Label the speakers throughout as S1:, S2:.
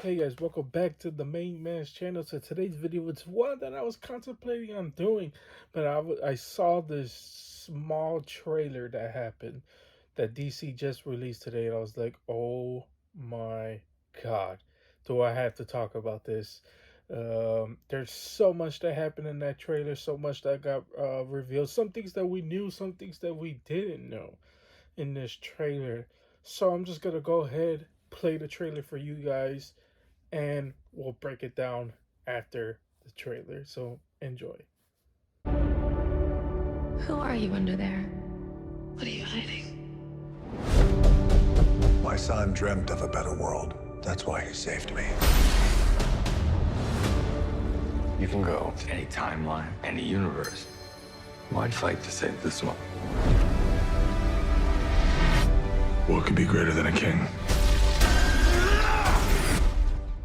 S1: Hey guys, welcome back to the main man's channel. So today's video, it's one that I was contemplating on doing, but I saw this small trailer that happened that DC just released today, and I was like, oh my god, do I have to talk about this? There's so much that happened in that trailer, so much that got revealed, some things that we knew, some things that we didn't know in this trailer. So I'm just gonna go ahead, play the trailer for you guys, and we'll break it down after the trailer. So enjoy.
S2: Who are you under there? What are you hiding?
S3: My son dreamt of a better world. That's why he saved me.
S4: You can go to any timeline, any universe. Why'd fight to save this one?
S3: What could be greater than a king?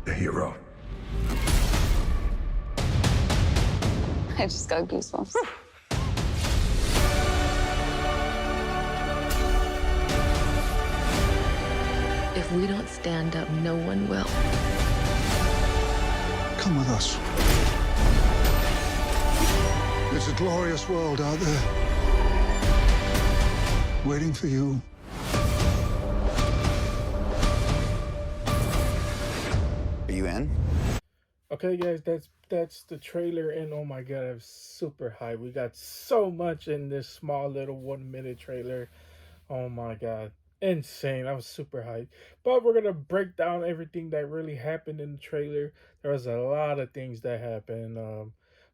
S3: A hero.
S5: I just got goosebumps.
S2: If we don't stand up, no one will.
S3: Come with us. There's a glorious world out there, waiting for you.
S6: Are you in?
S1: Okay, guys, that's the trailer, and oh my god, I'm super hyped. We got so much in this small little 1 minute trailer. Oh my god, insane! I was super hyped. But we're gonna break down everything that really happened in the trailer. There was a lot of things that happened.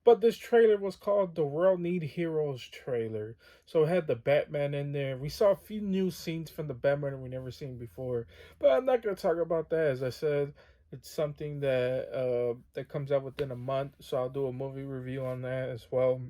S1: But this trailer was called the World Need Heroes trailer. So it had the Batman in there. We saw a few new scenes from the Batman that we never seen before. But I'm not gonna talk about that. As I said, it's something that comes out within a month. So I'll do a movie review on that as well.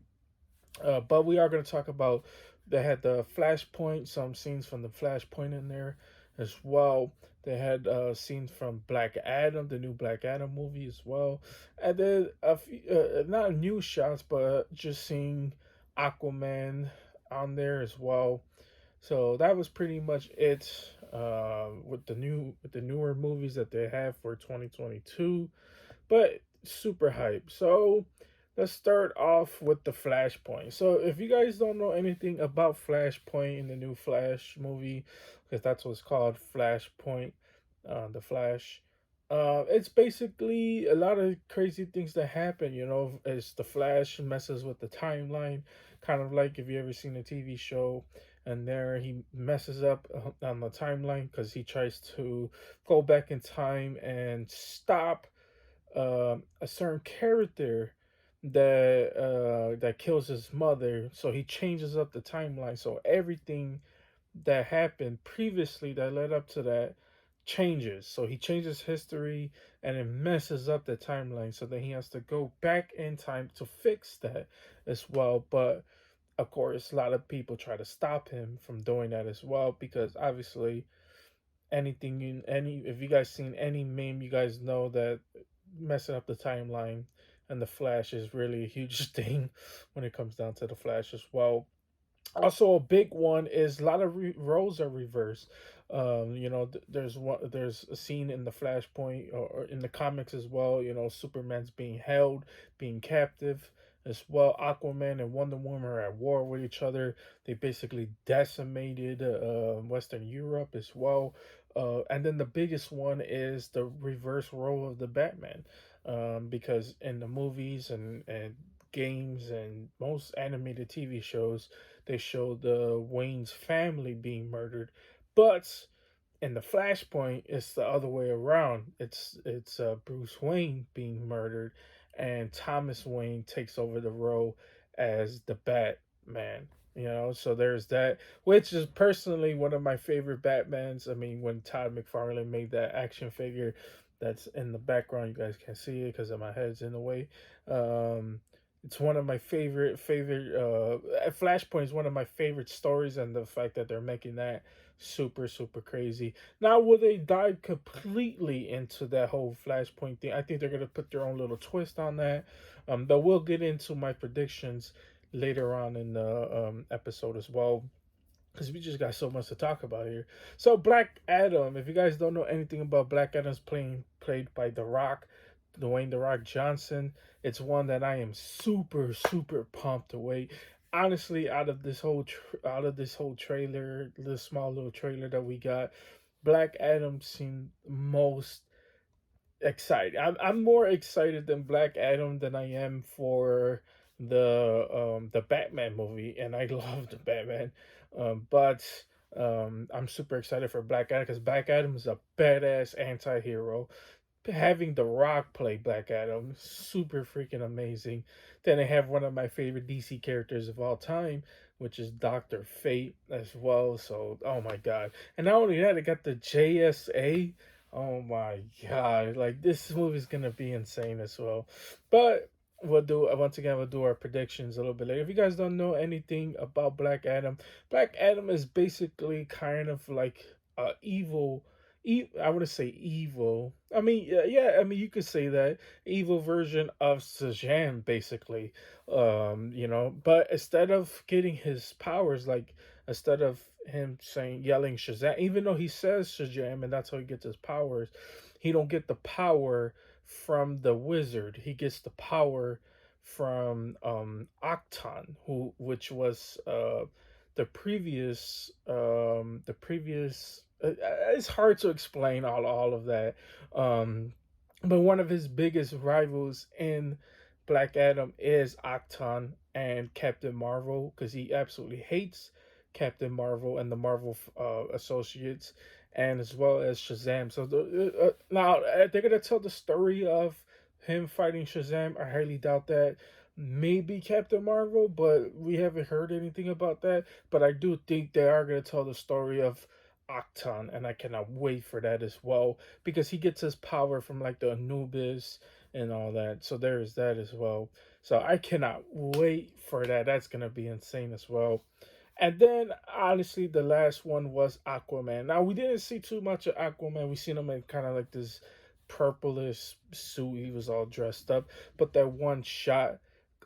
S1: But we are going to talk about, they had the Flashpoint, some scenes from the Flashpoint in there as well. They had scenes from Black Adam, the new Black Adam movie as well. And then a few, not new shots, but just seeing Aquaman on there as well. So that was pretty much it with the newer movies that they have for 2022. But super hype. So let's start off with the Flashpoint. So if you guys don't know anything about Flashpoint in the new Flash movie, because that's what's called, Flashpoint, the Flash. It's basically a lot of crazy things that happen. As the Flash messes with the timeline, kind of like if you ever seen a TV show, and there he messes up on the timeline because he tries to go back in time and stop a certain character that kills his mother. So he changes up the timeline. So everything that happened previously that led up to that changes. So he changes history and it messes up the timeline. So then he has to go back in time to fix that as well. But of course, a lot of people try to stop him from doing that as well, because obviously anything you any if you guys seen any meme, you guys know that messing up the timeline and the Flash is really a huge thing when it comes down to the Flash as well. Also, a big one is a lot of roles are reversed. There's a scene in the Flashpoint, or in the comics as well. Superman's being held, being captive as well. Aquaman and Wonder Woman are at war with each other. They basically decimated Western Europe as well. And then the biggest one is the reverse role of the Batman, because in the movies and games and most animated TV shows, they show the Wayne's family being murdered, but in the Flashpoint, it's the other way around. It's Bruce Wayne being murdered, and Thomas Wayne takes over the role as the Batman. So there's that, which is personally one of my favorite Batmans. I mean, when Todd McFarlane made that action figure, that's in the background, you guys can't see it because my head's in the way. It's one of my favorite Flashpoint is one of my favorite stories, and the fact that they're making that super crazy. Now, will they dive completely into that whole Flashpoint thing? I think they're gonna put their own little twist on that. But we'll get into my predictions later on in the episode as well. because we just got so much to talk about here. So Black Adam, if you guys don't know anything about Black Adam's played by The Rock, Dwayne The Rock Johnson. It's one that I am super pumped to wait. Honestly, out of this whole trailer, this small little trailer that we got, Black Adam seemed most excited. I'm more excited than Black Adam than I am for the Batman movie, and I love the Batman. But I'm super excited for Black Adam because Black Adam is a badass anti-hero. Having The Rock play Black Adam, super freaking amazing. Then I have one of my favorite DC characters of all time, which is Doctor Fate as well. So, oh my god! And not only that, I got the JSA. Oh my god! Like this movie's gonna be insane as well. But we'll do our predictions a little bit later. If you guys don't know anything about Black Adam, Black Adam is basically kind of like evil. I wouldn't say evil. I mean, yeah. I mean, you could say that evil version of Shazam, basically. But instead of getting his powers, like instead of him saying yelling Shazam, even though he says Shazam and that's how he gets his powers, he don't get the power from the wizard. He gets the power from Octon, which was the previous it's hard to explain all of that. um but one of his biggest rivals in Black Adam is Octon and Captain Marvel, because he absolutely hates Captain Marvel and the Marvel associates, and as well as Shazam. So now they're gonna tell the story of him fighting Shazam. I highly doubt that. Maybe Captain Marvel, but we haven't heard anything about that. But I do think they are gonna tell the story of Octon, and I cannot wait for that as well, because he gets his power from like the Anubis and all that. So there is that as well. So I cannot wait for that. That's gonna be insane as well. And then honestly, the last one was Aquaman. Now we didn't see too much of Aquaman. We seen him in kind of like this purplish suit. He was all dressed up, but that one shot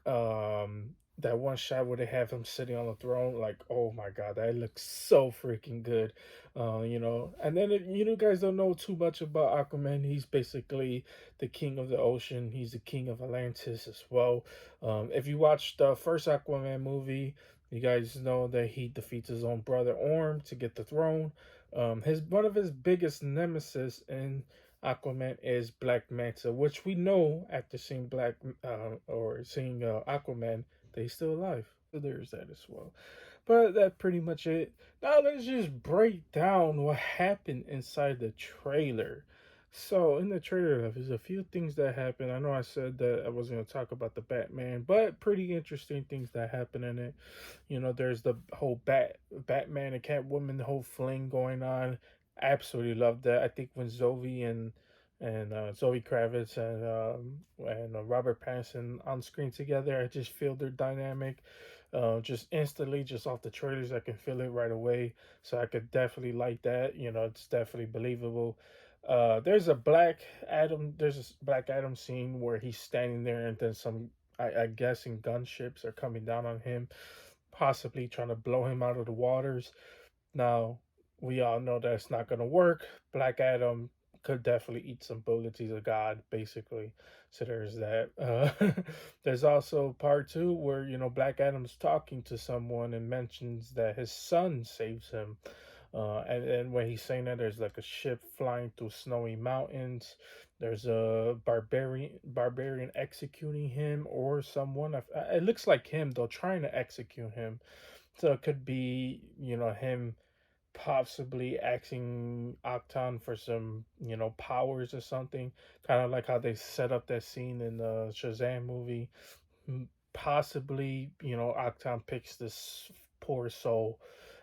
S1: where they have him sitting on the throne, like, oh my god, that looks so freaking good. And then you guys don't know too much about Aquaman. He's basically the king of the ocean. He's the king of Atlantis as well. If you watch the first Aquaman movie, you guys know that he defeats his own brother Orm to get the throne. His One of his biggest nemesis in Aquaman is Black Manta, which we know after seeing seeing Aquaman, that he's still alive. So there's that as well. But that's pretty much it. Now let's just break down what happened inside the trailer. So in the trailer, there's a few things that happened. I know I said that I wasn't going to talk about the Batman, but pretty interesting things that happen in it. There's the whole Batman and Catwoman, the whole fling going on. Absolutely loved that. I think when Zoe Kravitz and Robert Pattinson on screen together, I just feel their dynamic. Just instantly, just off the trailers, I can feel it right away. So I could definitely like that. It's definitely believable. There's a Black Adam scene where he's standing there, and then I'm guessing gunships are coming down on him, possibly trying to blow him out of the waters. Now, we all know that's not going to work. Black Adam could definitely eat some bullets. He's a god, basically. So there's that. There's also part two where, Black Adam's talking to someone and mentions that his son saves him. And when he's saying that, there's like a ship flying through snowy mountains. There's a barbarian executing him, or someone. It looks like him, though, trying to execute him. So it could be, him possibly asking Octon for some, powers or something. Kind of like how they set up that scene in the Shazam movie. Possibly, Octon picks this poor soul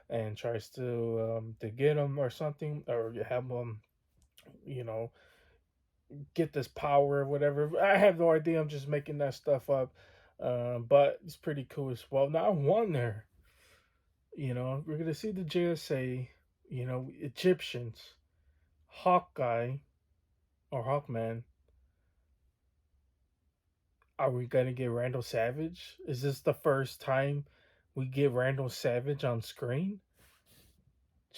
S1: and tries to get him or something, or have him, you know, get this power or whatever. I have no idea. I'm just making that stuff up. But it's pretty cool as well. Now I wonder, we're gonna see the JSA, Egyptians, Hawkeye or Hawkman. Are we gonna get Randall Savage? Is this the first time we get Randall Savage on screen?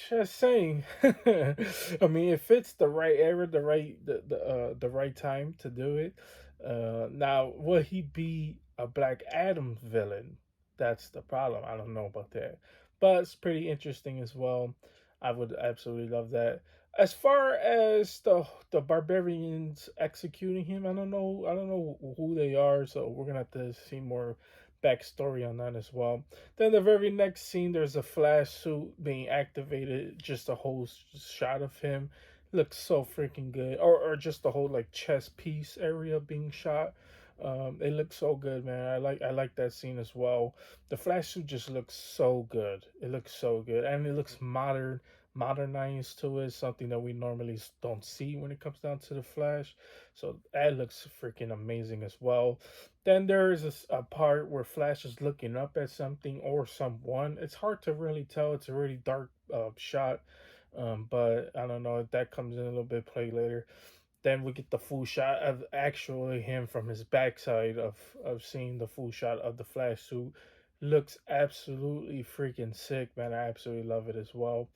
S1: Just saying. I mean, it fits the right era, the right time to do it. Now, will he be a Black Adam villain? That's the problem. I don't know about that, but it's pretty interesting as well. I would absolutely love that. As far as the barbarians executing him, I don't know. I don't know who they are, so we're gonna have to see more backstory on that as well. Then the very next scene, there's a flash suit being activated. Just a whole shot of him looks so freaking good, or just the whole like chest piece area being shot. It looks so good, man. I like that scene as well. The flash suit just looks so good. It looks so good, and it looks modernized to it. Something that we normally don't see when it comes down to the Flash. So that looks freaking amazing as well. Then there is a part where Flash is looking up at something or someone. It's hard to really tell. It's a really dark shot, but I don't know if that comes in a little bit play later. Then we get the full shot of actually him from his backside of seeing the full shot of the Flash suit. Looks absolutely freaking sick, man. I absolutely love it as well.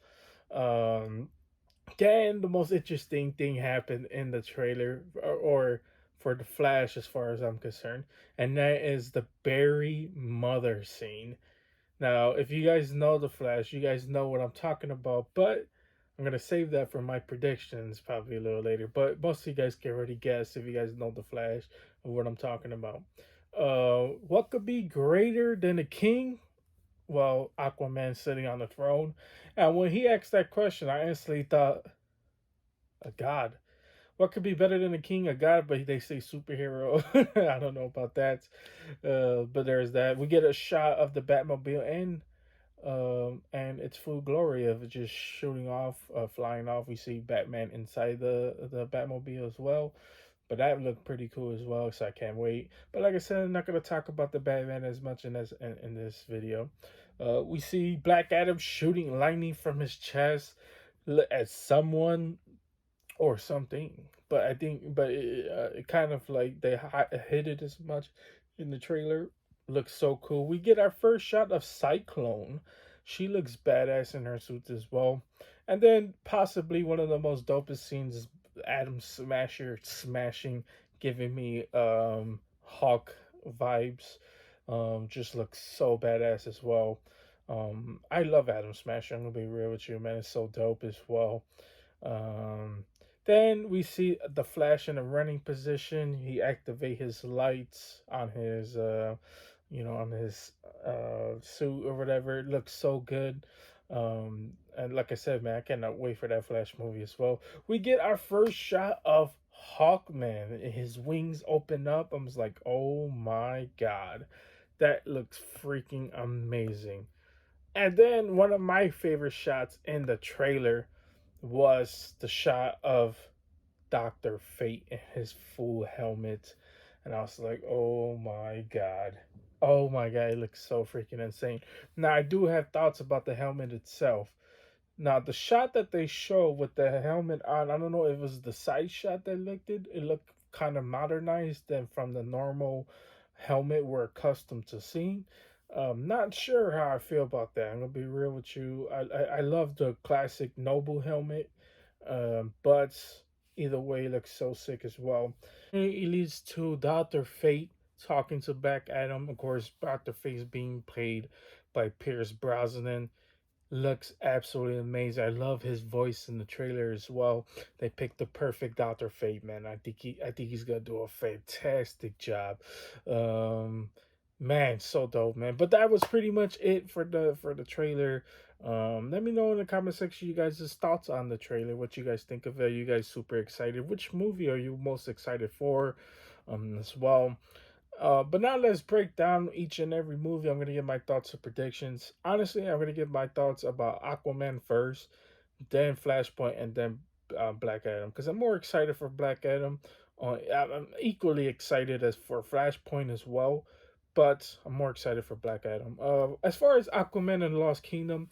S1: Um, then the most interesting thing happened in the trailer, or for the Flash, as far as I'm concerned, and that is the Barry mother scene. Now, if you guys know the Flash, you guys know what I'm talking about, but I'm gonna save that for my predictions probably a little later. But most of you guys can already guess if you guys know the Flash and what I'm talking about. What could be greater than a king? Well, Aquaman sitting on the throne. And when he asked that question, I instantly thought, a god. What could be better than a king? A god, but they say superhero. I don't know about that. But there's that. We get a shot of the Batmobile and its full glory of it just shooting off, flying off. We see Batman inside the Batmobile as well. But that looked pretty cool as well, so I can't wait. But like I said, I'm not gonna talk about the Batman as much in this video. We see Black Adam shooting lightning from his chest at someone or something. But I think, but it kind of like they hid it as much in the trailer. Looks so cool. We get our first shot of Cyclone. She looks badass in her suit as well. And then possibly one of the most dopest scenes is Adam Smasher smashing, giving me Hawk vibes. Just looks so badass as well. I love Adam Smasher. I'm gonna be real with you, man. It's so dope as well. Um, then we see the Flash in a running position. He activate his lights on his, on his suit or whatever. It looks so good. And like I said, man, I cannot wait for that Flash movie as well. We get our first shot of Hawkman. His wings open up. I was like, oh my god, that looks freaking amazing. And then one of my favorite shots in the trailer was the shot of Dr. Fate in his full helmet. And I was like, oh my god. Oh my god, it looks so freaking insane. Now, I do have thoughts about the helmet itself. Now, the shot that they show with the helmet on, I don't know if it was the side shot that looked it. It looked kind of modernized than from the normal helmet we're accustomed to seeing. Not sure how I feel about that. I'm gonna be real with you. I love the classic Noble helmet, but either way, it looks so sick as well. It leads to Doctor Fate talking to Black Adam. Of course, Doctor Fate being played by Pierce Brosnan. Looks absolutely amazing. I love his voice in the trailer as well. They picked the perfect Doctor Fate, man. I think he's gonna do a fantastic job. Um, man, so dope, man. But that was pretty much it for the trailer. Let me know in the comment section you guys' thoughts on the trailer. What you guys think of it? Are you guys super excited? Which movie are you most excited for? As well. But now let's break down each and every movie. I'm gonna give my thoughts and predictions. Honestly, I'm gonna give my thoughts about Aquaman first, then Flashpoint, and then Black Adam. Because I'm more excited for Black Adam. I'm equally excited as for Flashpoint as well, but I'm more excited for Black Adam. As far as Aquaman and the Lost Kingdom,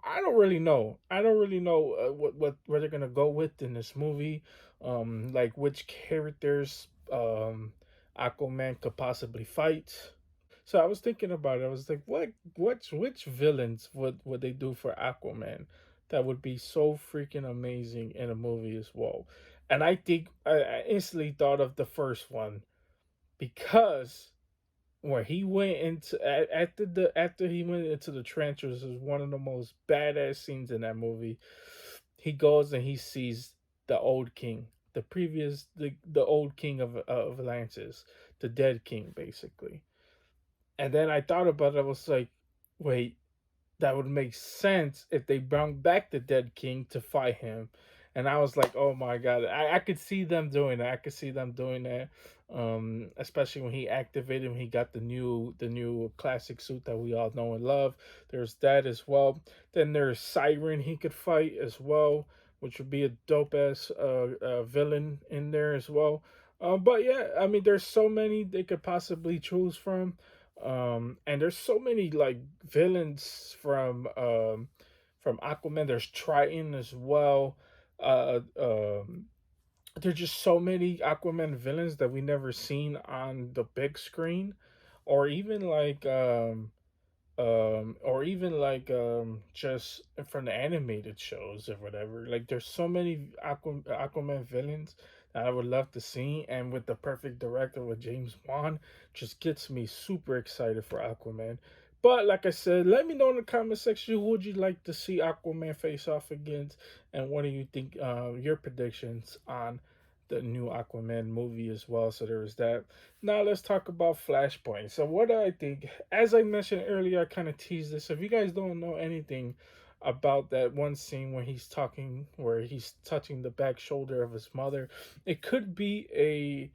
S1: I don't really know. I don't really know what where they're gonna go with in this movie. Like which characters Aquaman could possibly fight. So I was thinking about it. I was like, which villains would they do for Aquaman? that would be so freaking amazing in a movie as well. And I think I instantly thought of the first one because where he went into after he went into the trenches is one of the most badass scenes in that movie. He goes and he sees the old king, the old king of Atlantis, the dead king basically. And then I thought about it. I was like, wait, that would make sense if they brought back the dead king to fight him. And I was like, oh my god, I could see them doing that. I could see them doing that. Especially when he activated when he got the new classic suit that we all know and love. There's that as well. Then there's Siren he could fight as well, which would be a dope ass villain in there as well. But yeah, I mean, there's so many they could possibly choose from. And there's so many like villains from Aquaman. There's Triton as well. Uh, um, there's just so many Aquaman villains that we never seen on the big screen, or even just from the animated shows or whatever. Like there's so many Aquaman villains that I would love to see, and with the perfect director with James Wan, just gets me super excited for Aquaman. But like I said, let me know in the comment section who would you like to see Aquaman face off against, and what do you think? Your predictions on the new Aquaman movie as well. So there is that. Now let's talk about Flashpoint. So what do I think? As I mentioned earlier, I kind of teased this. If you guys don't know anything about that one scene where he's talking, where he's touching the back shoulder of his mother, it could be it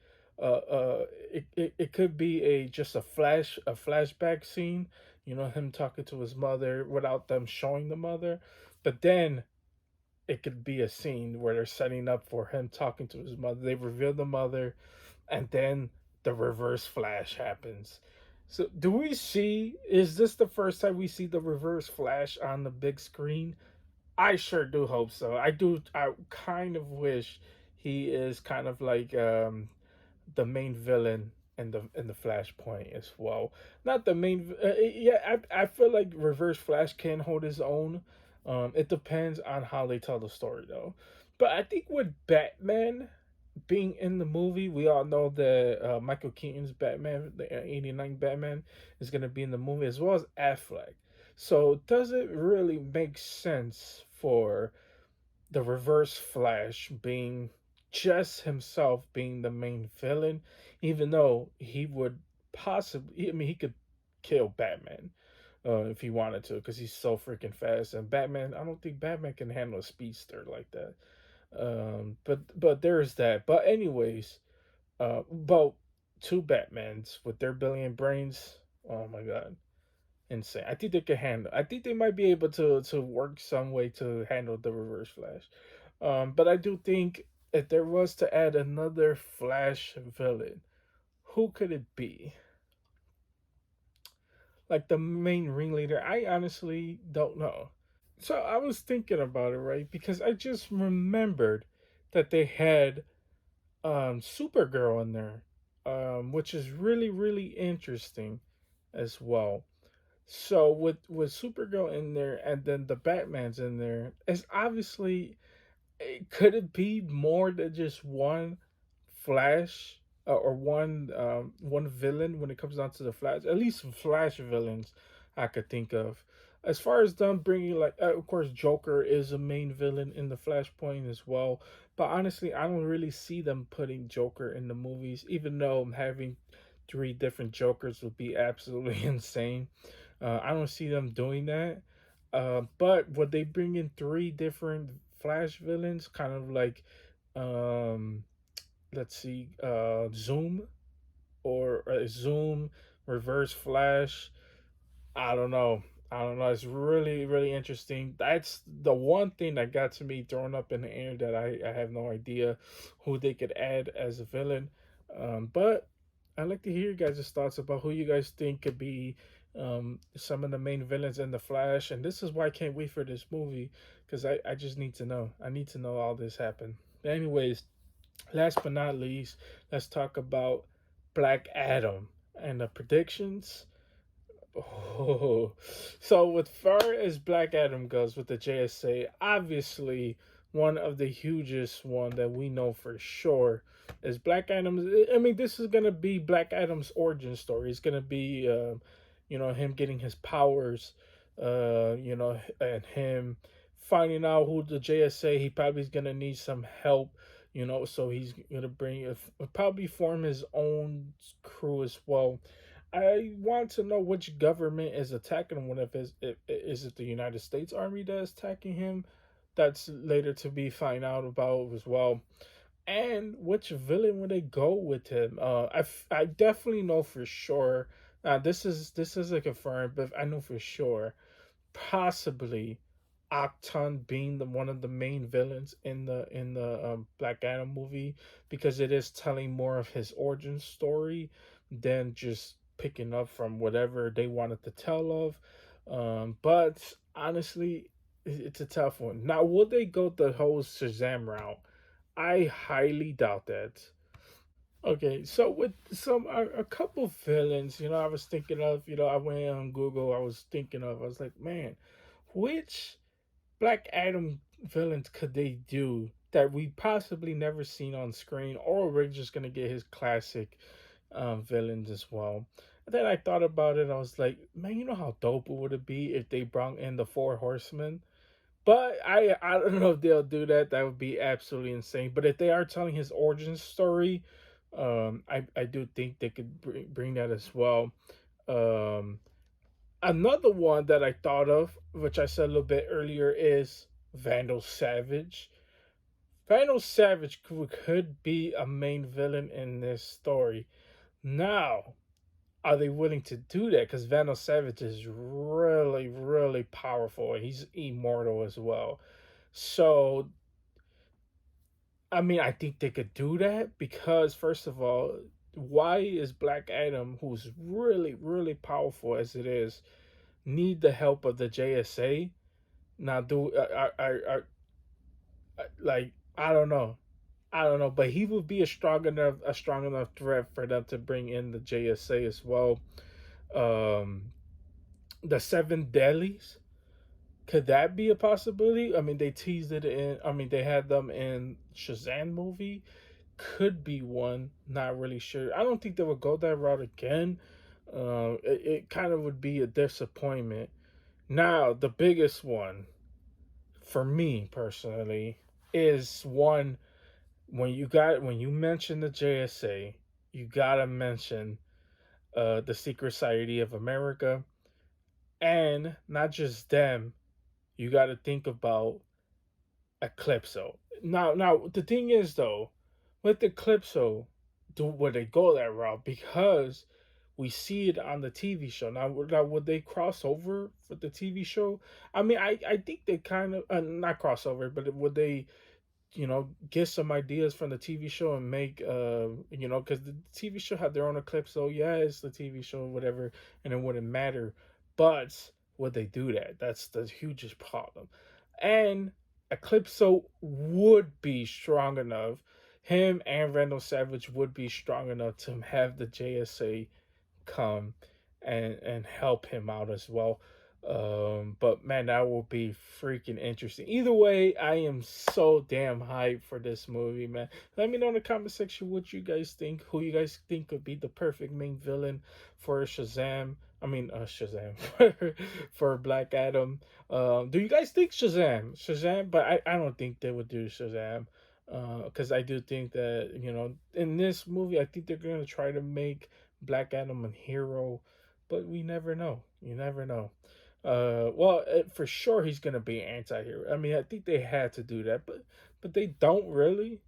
S1: could be a just a flashback scene. You know, him talking to his mother without them showing the mother, but then it could be a scene where they're setting up for him talking to his mother. They reveal the mother, and then the reverse flash happens. So, do we see? Is this the first time we see the reverse flash on the big screen? I sure do hope so. I do. I kind of wish he is kind of like the main villain in the Flashpoint as well. Not the main. Yeah, I feel like Reverse Flash can hold his own. It depends on how they tell the story though. But I think with Batman being in the movie, we all know that Michael Keaton's Batman, the '89 Batman, is gonna be in the movie as well as Affleck. So does it really make sense for the Reverse Flash being just himself being the main villain, even though he would possibly, I mean, he could kill Batman if he wanted to, because he's so freaking fast. And Batman, I don't think Batman can handle a speedster like that. But there's that. But anyways, about two Batmans with their billion brains. Oh my god, insane! I think they can handle. I think they might be able to work some way to handle the Reverse Flash. But I do think if there was to add another Flash villain, who could it be? Like the main ringleader, I honestly don't know. So I was thinking about it, right? Because I just remembered that they had Supergirl in there, which is really really interesting as well. So with Supergirl in there and then the Batman's in there, it's obviously could it be more than just one Flash or one villain when it comes down to the Flash? At least Flash villains I could think of. As far as them bringing like, of course, Joker is a main villain in the Flashpoint as well. But honestly, I don't really see them putting Joker in the movies, even though having three different Jokers would be absolutely insane. I don't see them doing that. But would they bring in three different Flash villains, kind of like, um, let's see, Zoom or Zoom, Reverse Flash? I don't know. I don't know. It's really, really interesting. That's the one thing that got to me thrown up in the air that I have no idea who they could add as a villain. But I'd like to hear you guys' thoughts about who you guys think could be some of the main villains in The Flash. And this is why I can't wait for this movie because I just need to know. I need to know all this happened. Anyways, last but not least, let's talk about Black Adam and the predictions. Oh, so with far as Black Adam goes with the JSA, obviously one of the hugest one that we know for sure is Black Adam's. I mean, this is gonna be Black Adam's origin story. It's gonna be, him getting his powers, and him finding out who the JSA. He probably is gonna need some help, so he's gonna probably form his own crew as well. I want to know which government is attacking him. Is it the United States Army that is attacking him? That's later to be find out about as well. And which villain would they go with him? I definitely know for sure. This is a confirmed, but I know for sure possibly Octon being the one of the main villains in the Black Adam movie, because it is telling more of his origin story than just picking up from whatever they wanted to tell of. But honestly, it's a tough one. Now, will they go the whole Shazam route? I highly doubt that. Okay, so with a couple villains, I was thinking of, I went on Google, I was like, man, which Black Adam villains could they do that we possibly never seen on screen, or we're just gonna get his classic villains as well. And then I thought about it, I was like, man, you know how dope it would it be if they brought in the Four Horsemen? But I don't know if they'll do that. That would be absolutely insane. But if they are telling his origin story, I do think they could bring that as well. Um, Another one that I thought of, which I said a little bit earlier, is Vandal Savage. Vandal Savage could be a main villain in this story. Now, are they willing to do that? Because Vandal Savage is really, really powerful. He's immortal as well. So, I mean, I think they could do that because, first of all, why is Black Adam, who's really, really powerful as it is, need the help of the JSA? Now, like, I don't know. I don't know, but he would be a strong enough threat for them to bring in the JSA as well. Um, the Seven Deadlies, could that be a possibility? I mean, they teased it in. I mean, they had them in Shazam movie. Could be one. Not really sure. I don't think they would go that route again. It kind of would be a disappointment. Now, the biggest one for me personally is one when you mention the JSA, you gotta mention the Secret Society of America, and not just them. You gotta think about Eclipso. Now the thing is though, with Eclipso, would they go that route? Because we see it on the TV show. Now would they cross over for the TV show? I mean, I think they kind of not cross over, but would they get some ideas from the TV show and make because the TV show had their own eclipse, so yeah, it's the TV show, whatever, and it wouldn't matter. But would they do that? That's the hugest problem. And Eclipso would be strong enough. Him and Randall Savage would be strong enough to have the JSA come and help him out as well. But man, that will be freaking interesting. Either way, I am so damn hyped for this movie, man. Let me know in the comment section what you guys think. Who you guys think could be the perfect main villain for Shazam? I mean, Shazam for Black Adam. Do you guys think Shazam? But I don't think they would do Shazam. Because I do think that in this movie, I think they're gonna try to make Black Adam a hero, but we never know. You never know. Well, for sure he's gonna be anti-hero. I mean, I think they had to do that, but they don't really.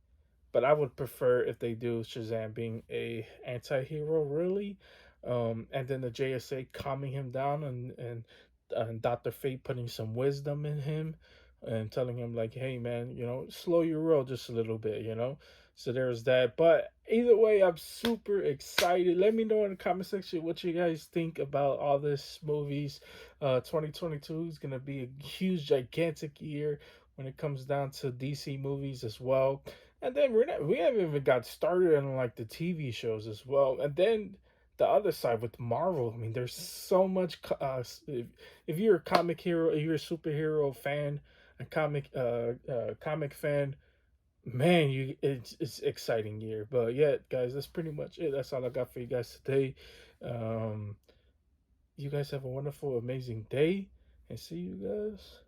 S1: But I would prefer if they do Shazam being a anti-hero, really, and then the JSA calming him down and Doctor Fate putting some wisdom in him and telling him like, hey man, slow your roll just a little bit, So there's that. But either way, I'm super excited. Let me know in the comment section what you guys think about all this movies. 2022 is gonna be a huge, gigantic year when it comes down to DC movies as well. And then we haven't even got started on like the TV shows as well. And then the other side with Marvel, I mean, there's so much. If you're a comic hero, if you're a superhero fan, a comic fan, man, it's exciting year. But yeah, guys, that's pretty much it. That's all I got for you guys today. Um, you guys have a wonderful, amazing day, and see you guys